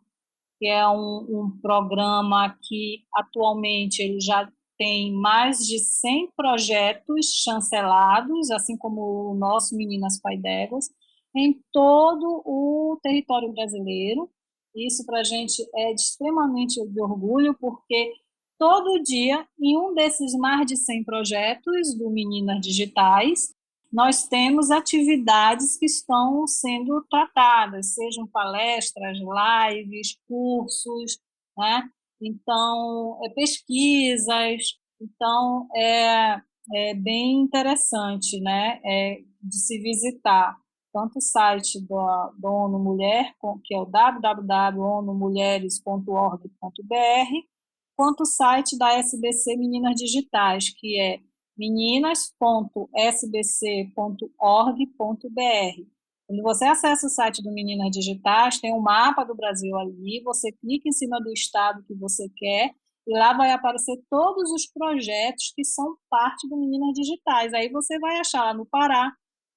que é um programa que atualmente ele já tem mais de 100 projetos chancelados, assim como o nosso Meninas Paidéguas, em todo o território brasileiro. Isso para a gente é extremamente de orgulho, porque todo dia, em um desses mais de 100 projetos do Meninas Digitais, nós temos atividades que estão sendo tratadas, sejam palestras, lives, cursos, né? Então, pesquisas. Então, é bem interessante, né? De se visitar tanto o site do ONU Mulher, que é o www.onumulheres.org.br, quanto o site da SBC Meninas Digitais, que é meninas.sbc.org.br. Quando você acessa o site do Meninas Digitais, tem um mapa do Brasil ali, você clica em cima do estado que você quer, e lá vai aparecer todos os projetos que são parte do Meninas Digitais. Aí você vai achar lá no Pará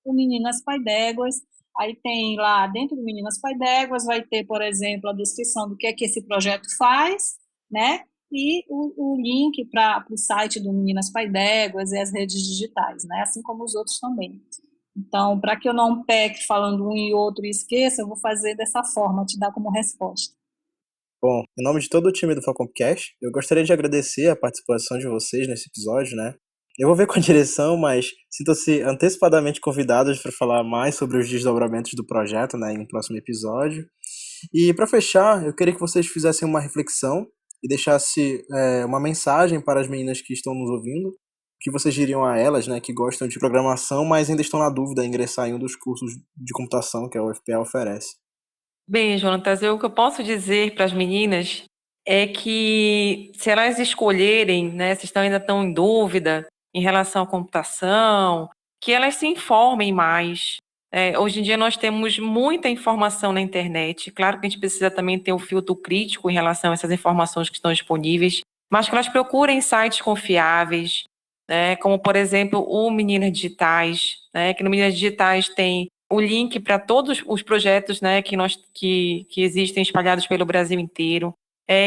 o Meninas Pai d'Éguas, aí tem lá dentro do Meninas Pai d'Éguas, vai ter, por exemplo, a descrição do que é que esse projeto faz, né? E o link para o site do Meninas Pai d'Éguas e as redes digitais, né? Assim como os outros também. Então, para que eu não peque falando um e outro e esqueça, eu vou fazer dessa forma, te dar como resposta. Bom, em nome de todo o time do Facompcast, eu gostaria de agradecer a participação de vocês nesse episódio, né? Eu vou ver com a direção, mas sintam-se antecipadamente convidados para falar mais sobre os desdobramentos do projeto, né, em um próximo episódio. E para fechar, eu queria que vocês fizessem uma reflexão e deixassem uma mensagem para as meninas que estão nos ouvindo, que vocês diriam a elas, né, que gostam de programação, mas ainda estão na dúvida em ingressar em um dos cursos de computação que a UFPA oferece. Bem, Jonatas, o que eu posso dizer para as meninas é que se elas escolherem, né, se ainda estão em dúvida em relação à computação, que elas se informem mais. Hoje em dia nós temos muita informação na internet. Claro que a gente precisa também ter um filtro crítico em relação a essas informações que estão disponíveis, mas que elas procurem sites confiáveis, né, como, por exemplo, o Meninas Digitais, né, que no Meninas Digitais tem o link para todos os projetos, né, que existem espalhados pelo Brasil inteiro.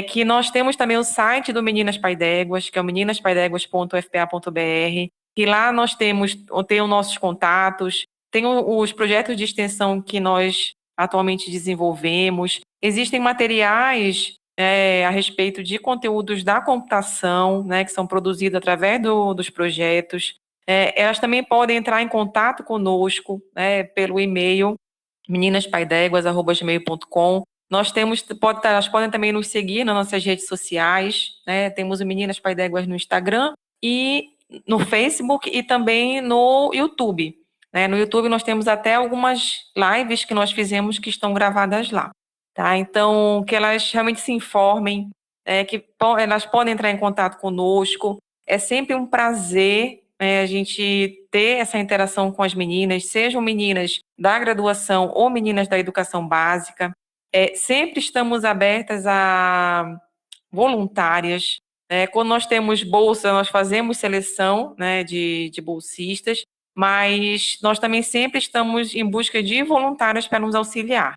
Que nós temos também o site do Meninas Pai d'Éguas, que é o meninaspaidéguas.fpa.br, que lá nós tem os nossos contatos, tem os projetos de extensão que nós atualmente desenvolvemos, existem materiais a respeito de conteúdos da computação, né, que são produzidos através dos projetos. Elas também podem entrar em contato conosco, né, pelo e-mail meninaspaidéguas@gmail.com. Elas podem também nos seguir nas nossas redes sociais, né? Temos o Meninas Pai d'Éguas no Instagram e no Facebook e também no YouTube. Né? No YouTube nós temos até algumas lives que nós fizemos que estão gravadas lá. Tá? Então, que elas realmente se informem, que elas podem entrar em contato conosco. É sempre um prazer a gente ter essa interação com as meninas, sejam meninas da graduação ou meninas da educação básica. Sempre estamos abertas a voluntárias. Quando nós temos bolsa, nós fazemos seleção, né, de bolsistas, mas nós também sempre estamos em busca de voluntárias para nos auxiliar.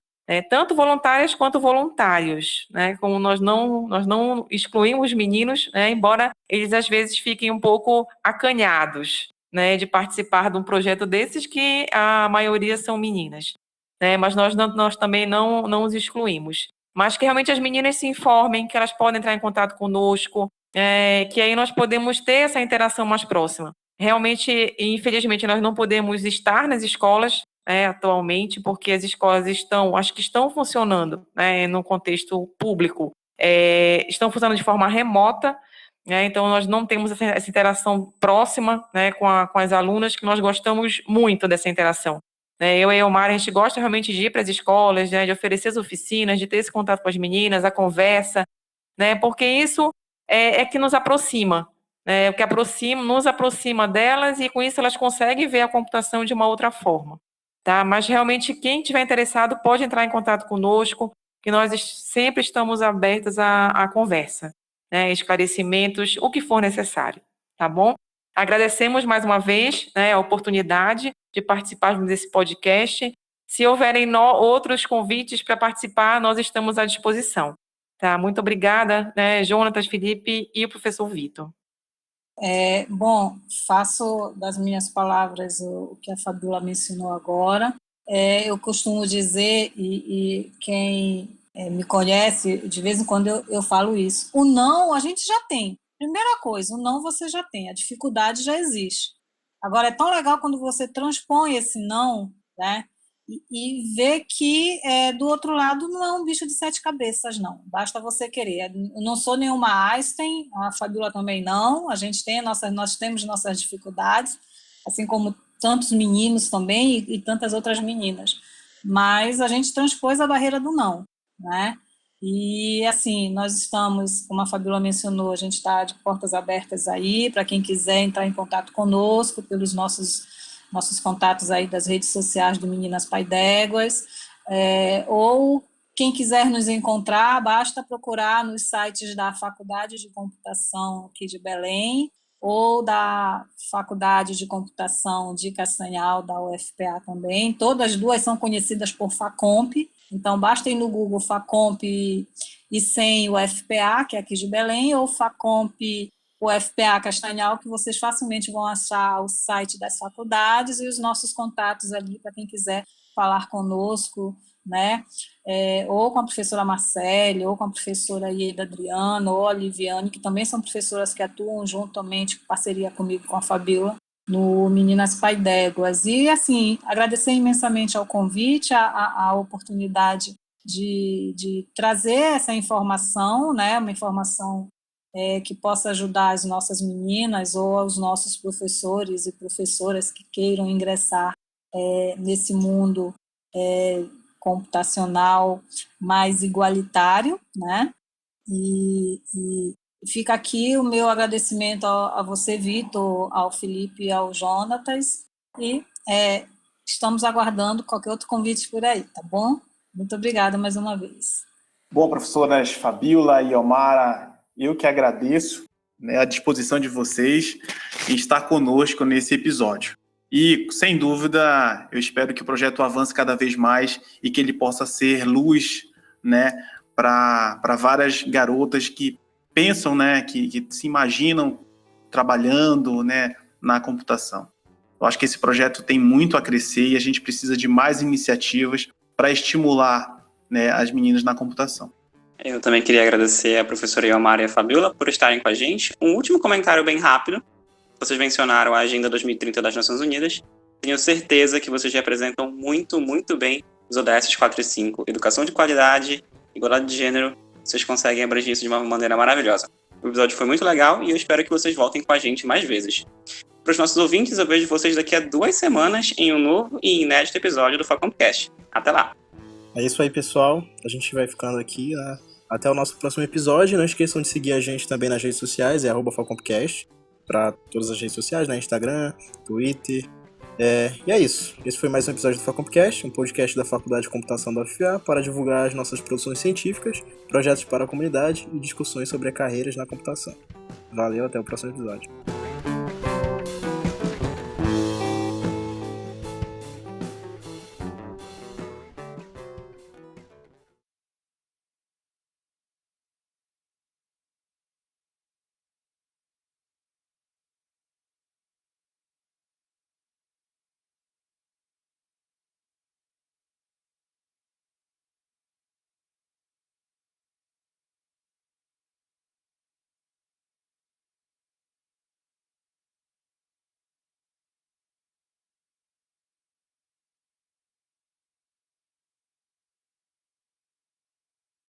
Tanto voluntárias quanto voluntários, né? Como nós não excluímos meninos, né? Embora eles às vezes fiquem um pouco acanhados, né? De participar de um projeto desses que a maioria são meninas, né? Mas nós também não os excluímos. Mas que realmente as meninas se informem, que elas podem entrar em contato conosco, que aí nós podemos ter essa interação mais próxima. Realmente, infelizmente, nós não podemos estar nas escolas, atualmente, porque as escolas acho que estão funcionando, né, no contexto público, estão funcionando de forma remota, né, então nós não temos essa interação próxima, né, com as alunas, que nós gostamos muito dessa interação. Eu e a Omara, a gente gosta realmente de ir para as escolas, né, de oferecer as oficinas, de ter esse contato com as meninas, a conversa, né, porque isso é que nos aproxima, né, o que nos aproxima delas, e com isso elas conseguem ver a computação de uma outra forma. Tá? Mas realmente quem estiver interessado pode entrar em contato conosco, que nós sempre estamos abertos à conversa, né? Esclarecimentos, o que for necessário, tá bom? Agradecemos mais uma vez, né, a oportunidade de participarmos desse podcast. Se houverem outros convites para participar, nós estamos à disposição. Tá? Muito obrigada, né, Jonatas, Felipe e o professor Vitor. Bom, faço das minhas palavras o que a Fabíola mencionou agora. Eu costumo dizer, e quem me conhece, de vez em quando eu falo isso, o não a gente já tem. Primeira coisa, o não você já tem, a dificuldade já existe. Agora, é tão legal quando você transpõe esse não, né? E vê que do outro lado não é um bicho de 7 cabeças, não. Basta você querer. Eu não sou nenhuma Einstein, a Fabíola também não. Nós temos nossas dificuldades, assim como tantos meninos também e tantas outras meninas. Mas a gente transpôs a barreira do não, né? E, assim, nós estamos, como a Fabíola mencionou, a gente está de portas abertas aí, para quem quiser entrar em contato conosco, pelos nossos contatos aí das redes sociais do Meninas Pai d'Éguas, ou quem quiser nos encontrar, basta procurar nos sites da Faculdade de Computação aqui de Belém, ou da Faculdade de Computação de Castanhal, da UFPA também. Todas as duas são conhecidas por Facomp, então basta ir no Google Facomp e sem o UFPA, que é aqui de Belém, ou Facomp UFPA Castanhal, que vocês facilmente vão achar o site das faculdades e os nossos contatos ali para quem quiser falar conosco, né? Ou com a professora Marcele, ou com a professora Ieda Adriana, ou a Liviane, que também são professoras que atuam juntamente, em parceria comigo, com a Fabíola, no Meninas Pai d'Éguas. E, assim, agradecer imensamente ao convite, a oportunidade de trazer essa informação, né? Uma informação que possa ajudar as nossas meninas ou os nossos professores e professoras que queiram ingressar nesse mundo computacional mais igualitário, né? E fica aqui o meu agradecimento a você, Vitor, ao Felipe e ao Jonatas, e estamos aguardando qualquer outro convite por aí, tá bom? Muito obrigada mais uma vez. Bom, professoras Fabíola e Omara, eu que agradeço, né, a disposição de vocês em estar conosco nesse episódio. E, sem dúvida, eu espero que o projeto avance cada vez mais e que ele possa ser luz, né, para várias garotas que pensam, né, que se imaginam trabalhando, né, na computação. Eu acho que esse projeto tem muito a crescer e a gente precisa de mais iniciativas para estimular, né, as meninas na computação. Eu também queria agradecer a professora Iomara e a Fabíola por estarem com a gente. Um último comentário bem rápido. Vocês mencionaram a Agenda 2030 das Nações Unidas. Tenho certeza que vocês representam muito, muito bem os ODS 4 e 5. Educação de qualidade, igualdade de gênero. Vocês conseguem abranger isso de uma maneira maravilhosa. O episódio foi muito legal e eu espero que vocês voltem com a gente mais vezes. Para os nossos ouvintes, eu vejo vocês daqui a 2 semanas em um novo e inédito episódio do Facompcast. Até lá! É isso aí, pessoal. A gente vai ficando aqui, né? Até o nosso próximo episódio. Não esqueçam de seguir a gente também nas redes sociais, @Facompcast, para todas as redes sociais, né? Instagram, Twitter. E é isso. Esse foi mais um episódio do Facompcast, um podcast da Faculdade de Computação da UFPA para divulgar as nossas produções científicas, projetos para a comunidade e discussões sobre carreiras na computação. Valeu, até o próximo episódio.